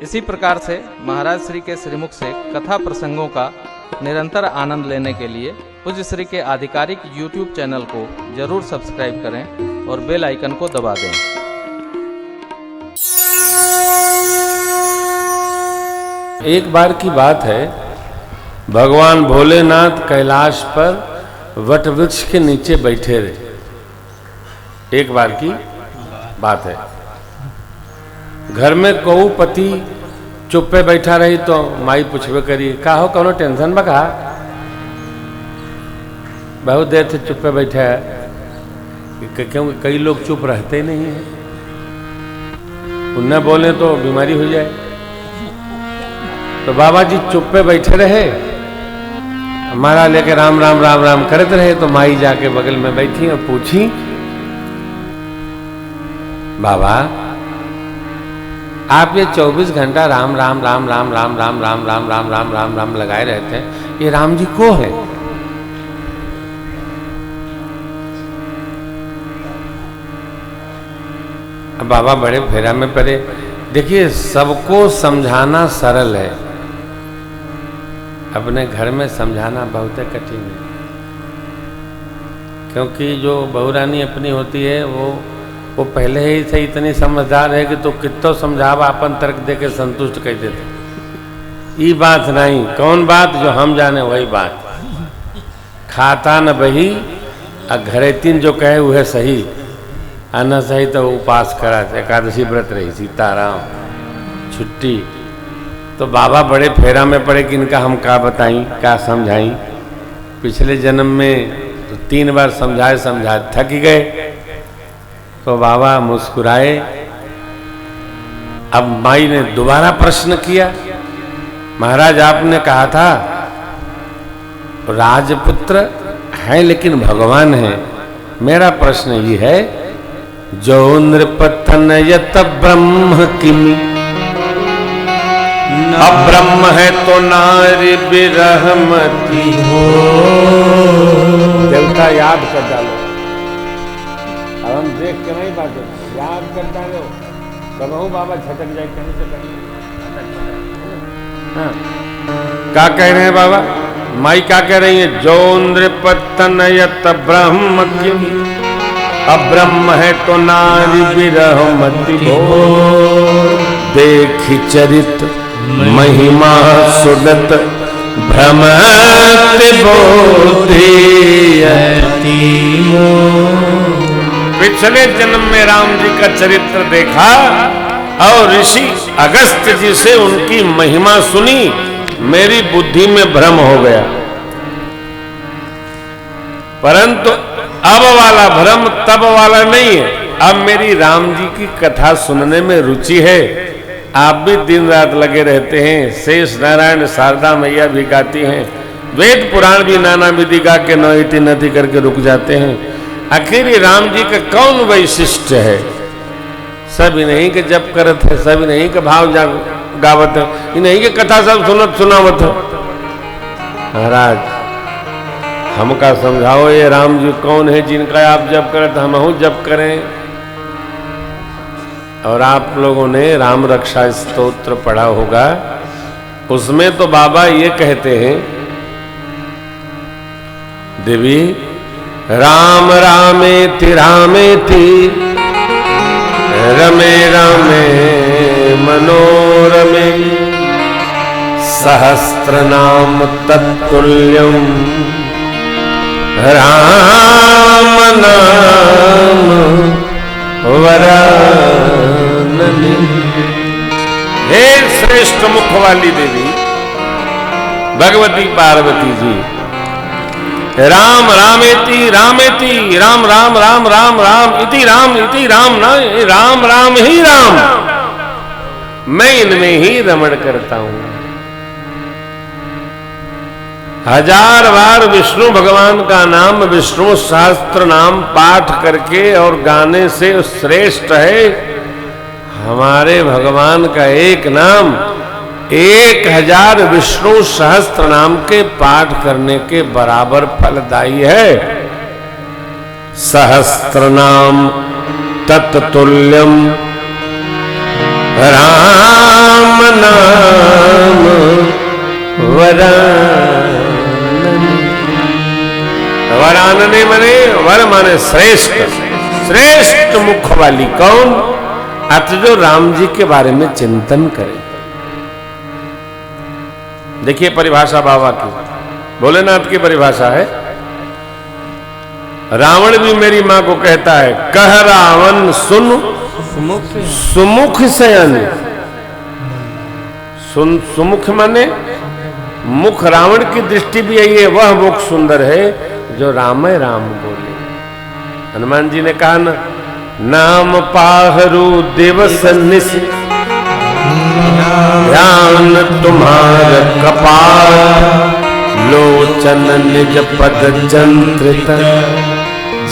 इसी प्रकार से महाराज श्री के श्रीमुख से कथा प्रसंगों का निरंतर आनंद लेने के लिए पूज्य श्री के आधिकारिक YouTube चैनल को जरूर सब्सक्राइब करें और बेल आइकन को दबा दें। एक बार की बात है, भगवान भोलेनाथ कैलाश पर वट वृक्ष के नीचे बैठे रहे। एक बार की बात है, घर में कऊ पति चुप्पे बैठा रही तो माई पूछबे करी, का हो कौनो टेंशन बका, बहुत देर से चुप्पे बैठे है। क्योंकि कई लोग चुप रहते नहीं है, उन्हें बोले तो बीमारी हो जाए। तो बाबा जी चुप्पे बैठे रहे, हमारा लेके राम राम राम राम करते रहे। तो माई जाके बगल में बैठी और पूछी, बाबा आप ये 24 घंटा राम राम राम राम राम राम राम राम राम राम राम राम लगाए रहते हैं, ये राम जी को है? अब बाबा बड़े फेरा में पड़े। देखिए, सबको समझाना सरल है, अपने घर में समझाना बहुत कठिन है। क्योंकि जो बहुरानी अपनी होती है वो पहले ही से इतनी समझदार है कि तो कितो समझावा अपन तर्क दे के संतुष्ट कर देते। ये बात नहीं, कौन बात जो हम जाने वही बात। खाता न बही आ घरे तीन जो कहे वह सही, आना सही तो उपास करा, एकादशी व्रत रही, सीताराम छुट्टी। तो बाबा बड़े फेरा में पड़े कि इनका हम क्या बताई, क्या समझाई। पिछले जन्म में तो 3 बार समझाए थक ही गए। तो बाबा मुस्कुराए। अब माई ने दोबारा प्रश्न किया, महाराज आपने कहा था राजपुत्र है लेकिन भगवान है। मेरा प्रश्न ये है, जो नृपतन यत ब्रह्म किमि, अब ब्रह्म है तो नारी बिरहमती हो। देवता याद कर डालो, अब हम देख के नहीं बात याद कर डालो, कबहू बाबा झटक जाए कहीं से कहीं। हाँ, क्या कह रहे हैं बाबा? माई क्या कह रही है? जो नृपतन यत ब्रह्म किमि, अब ब्रह्म है तो नारी बिरहमती हो। देखी चरित महिमा सुगत भ्रमत बोधि। पिछले जन्म में राम जी का चरित्र देखा और ऋषि अगस्त्य जी से उनकी महिमा सुनी, मेरी बुद्धि में भ्रम हो गया। परंतु अब वाला भ्रम तब वाला नहीं है, अब मेरी राम जी की कथा सुनने में रुचि है। आप भी दिन रात लगे रहते हैं, शेष नारायण शारदा मैया भी गाती हैं, वेद पुराण भी नाना विधि गा के नौति नथी करके रुक जाते हैं। आखिर राम जी का कौन वैशिष्ट है? सब नहीं के जप करत है, सब नहीं के भाव गावत है, नहीं के कथा सब सुनत सुनावत है। महाराज हमका समझाओ, ये राम जी कौन है जिनका आप जप करते, हम जप करें। और आप लोगों ने राम रक्षा स्तोत्र पढ़ा होगा, उसमें तो बाबा ये कहते हैं, देवी राम रामेति रामेति रमे रामे मनोरमे, सहस्रनाम तत्तुल्यम राम नाम वरानने। हे श्रेष्ठ मुख वाली देवी भगवती पार्वती जी, राम रामेति रामेति, राम राम राम राम राम इति राम ना, राम राम ही राम, मैं इनमें ही रमण करता हूं। 1000 बार विष्णु भगवान का नाम, विष्णु सहस्त्र नाम पाठ करके और गाने से श्रेष्ठ है हमारे भगवान का एक नाम 1000 विष्णु सहस्त्र नाम के पाठ करने के बराबर फलदायी है। सहस्त्र नाम तत्तुल्यम राम श्रेष्ठ, श्रेष्ठ मुख वाली कौन? अत जो राम जी के बारे में चिंतन करे। देखिए परिभाषा बाबा की, भोलेनाथ की परिभाषा है। रावण भी मेरी मां को कहता है, कह रावण सुन सुमुख शयन। सुमुख माने मुख, रावण की दृष्टि भी यही है, वह मुख सुंदर है जो राम राम बोले। हनुमान जी ने कहा ना, नाम पाहरू दिवस निस ध्यान तुम्हार कपाल, लोचन निज पद चंद्रित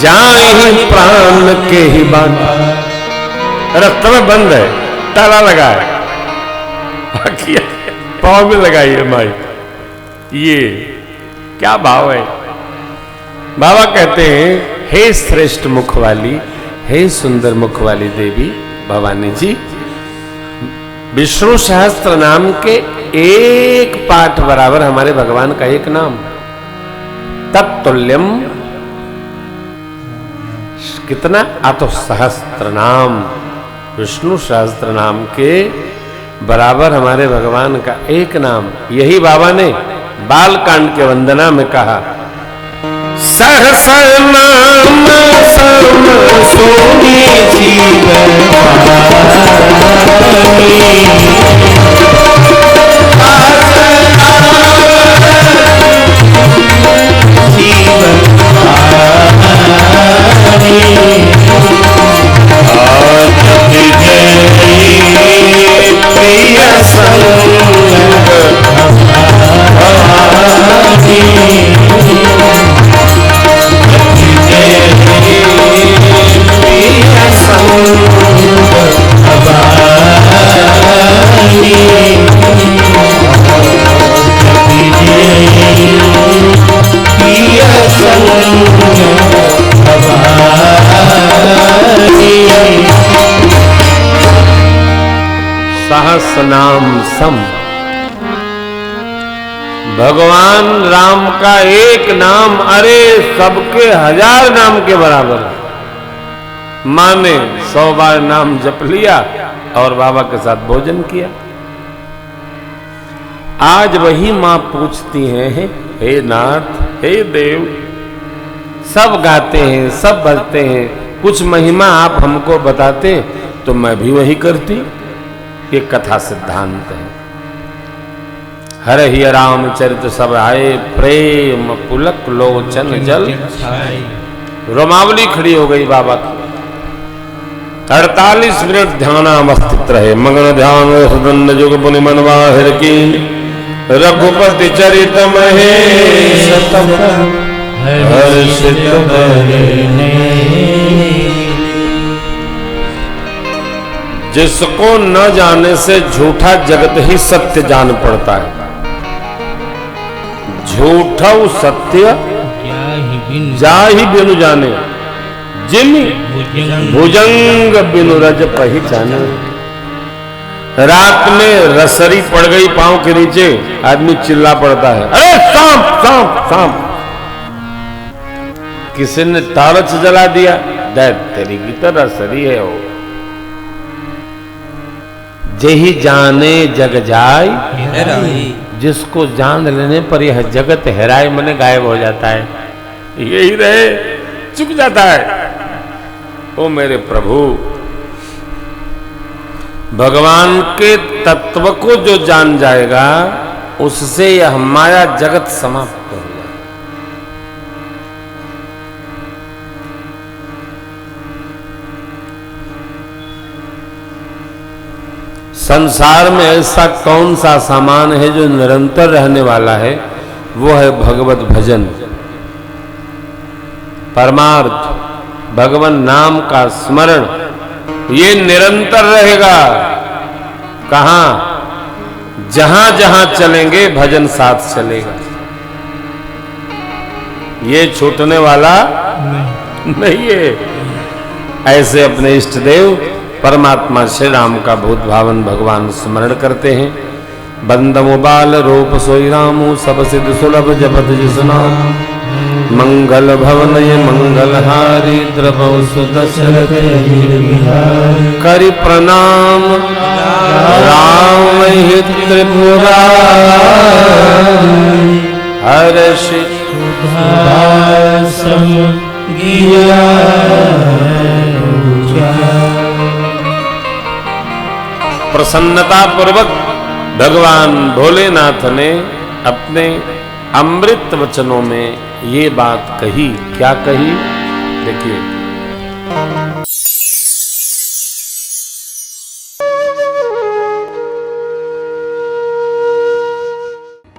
जाहि प्राण के ही बात। रास्ता में बंद है, ताला लगा है, पाँव में लगाइए माई। ये क्या भाव है? बाबा कहते हैं, हे श्रेष्ठ मुख वाली, हे सुंदर मुख वाली देवी भवानी जी, विष्णु सहस्त्र नाम के एक पाठ बराबर हमारे भगवान का एक नाम, तत्तुल्यम कितना? अतो सहस्त्र नाम। विष्णु सहस्त्र नाम के बराबर हमारे भगवान का एक नाम। यही बाबा ने बालकांड के वंदना में कहा, सहस्र नाम सम सोनी जीवन सहस्र नाम सम। भगवान राम का एक नाम, अरे सबके 1000 नाम के बराबर है। मां ने 100 बार नाम जप लिया और बाबा के साथ भोजन किया। आज वही मां पूछती हैं, हे नाथ, हे देव, सब गाते हैं, सब बजते हैं, कुछ महिमा आप हमको बताते तो मैं भी वही करती। ये कथा सिद्धांत है। हर ही रामचरित सब आए, प्रेम पुलक लोचन जल। रोमावली खड़ी हो गई बाबा की। 48 मिनट ध्यानावस्थित रहे, मगन ध्यान सदन जुग पुनि मनवाहिर की, रघुपति चरित महेश हर्षित बरने। जिसको न जाने से झूठा जगत ही सत्य जान पड़ता है। झूठा सत्य जा ही बिनु जाने, जिन भुजंग बिनु रज पहचाने। रात में रसरी पड़ गई पांव के नीचे, आदमी चिल्ला पड़ता है, अरे सांप सांप सांप। किसी ने टार्च जला दिया, तेरी की तो रसरी है वो। जेहि जाने जग जाय, जिसको जान लेने पर यह जगत हेराए मने गायब हो जाता है, यही रहे चुक जाता है। ओ मेरे प्रभु, भगवान के तत्व को जो जान जाएगा उससे यह माया जगत समाप्त हो जाए। संसार में ऐसा कौन सा सामान है जो निरंतर रहने वाला है? वो है भगवत भजन, परमार्थ, भगवान नाम का स्मरण। ये निरंतर रहेगा। कहां? जहां जहां चलेंगे भजन साथ चलेगा। ये छूटने वाला नहीं है। ऐसे अपने इष्ट देव परमात्मा श्री राम का भूत भावन भगवान स्मरण करते हैं। बंदमु बाल रूप सोई रामू, सब सिद्ध सुलभ जपत जिस नाम। मंगल भवनय मंगलहारी द्रवौ सुदशरथ करि प्रणाम राम हि त्रिपुरारी हर्षि प्रसन्नता पूर्वक भगवान भोलेनाथ ने अपने अमृत वचनों में ये बात कही। क्या कही? देखिए,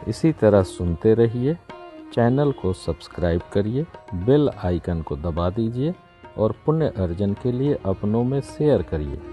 इसी तरह सुनते रहिए, चैनल को सब्सक्राइब करिए, बेल आइकन को दबा दीजिए और पुण्य अर्जन के लिए अपनों में शेयर करिए।